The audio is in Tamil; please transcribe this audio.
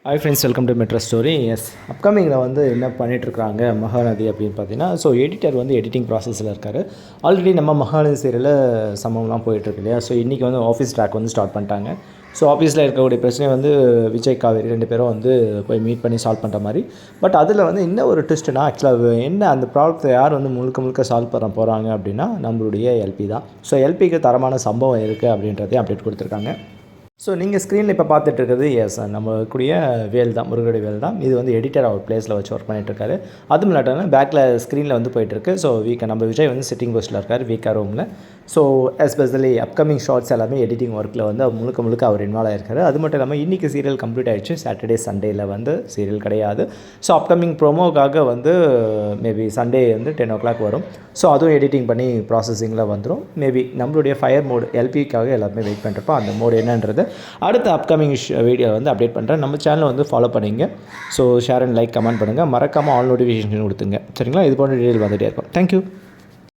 Hi friends, welcome to metro story. Yes, அப்கமிங்கில் வந்து என்ன பண்ணிகிட்ருக்காங்க மகாநதி அப்படின்னு பார்த்தீங்கன்னா, ஸோ எடிட்டர் வந்து எடிட்டிங் ப்ராசஸில் இருக்கார். ஆல்ரெடி நம்ம மகாநதி சீரியலில் சம்பவம்லாம் போயிட்டுருக்கு இல்லையா. ஸோ இன்றைக்கி வந்து ஆஃபீஸ் ட்ராக் வந்து ஸ்டார்ட் பண்ணிட்டாங்க. ஸோ ஆஃபீஸில் இருக்கக்கூடிய பிரச்சனையை வந்து விஜய் காவேரி 2 பேரும் வந்து போய் மீட் பண்ணி சால்வ் பண்ணுற மாதிரி. பட் அதில் வந்து என்ன ஒரு ட்விஸ்ட்னா, ஆக்சுவலாக என்ன அந்த ப்ராப்ளத்தை யார் வந்து முழுக்க முழுக்க சால்வ் பண்ண போகிறாங்க அப்படின்னா நம்மளுடைய எல்பி தான். ஸோ எல்பிக்கு தரமான சம்பவம் இருக்குது அப்படின்றதையும் அப்டேட் கொடுத்துருக்காங்க. ஸோ நீங்கள் ஸ்க்ரீனில் இப்போ பார்த்துட்டு இருக்கிறது நம்ம கூடிய வேல் தான், முருகனுடைய வேல் தான். இது வந்து எடிட்டர் அவர் பிளேஸில் வச்சு ஒர்க் பண்ணிகிட்ருக்காரு. அதுவும் இல்லாட்டாலும் பேக்கில் ஸ்க்ரீனில் வந்து போயிட்டுருக்கு. ஸோ நம்ம விஜய் வந்து சிட்டிங் போஸ்ட்டில் இருக்கார், வீக்கா ரூமில். ஸோ எஸ்பெஷலி அப்கமிங் ஷார்ட்ஸ் எல்லாமே எடிட்டிங் ஒர்க்கில் வந்து முழுக்க அவர் இன்வால்வ் ஆகிருக்காரு. அது மட்டும் இல்லாமல் இன்றைக்கி சீரியல் கம்ப்ளீட் ஆகிடுச்சு. சாட்டர்டே சண்டேயில் வந்து சீரியல் கிடையாது. ஸோ அப்கமிங் ப்ரோமோக்காக வந்து மேபி சண்டே வந்து 10 o'clock வரும். ஸோ அதுவும் எடிட்டிங் பண்ணி ப்ராசஸிங்கில் வந்துடும். மேபி நம்மளுடைய ஃபயர் மோடு எல்பிக்காக எல்லாருமே வெயிட் பண்ணுறப்போ அந்த மோடு என்னன்றது அடுத்த அப்கமிங் வீடியோ வந்து அப்டேட் பண்ணுறேன். நம்ம சேனலை வந்து ஃபாலோ பண்ணிங்க. So share and like comment பண்ணுங்கள். மறக்காமல் ஆல் நோட்டிஃபிகேஷன் கொடுத்துங்க. சரிங்களா? இது போன்ற டீட்டெயில் வந்துகிட்டே இருக்கும். தேங்க்யூ.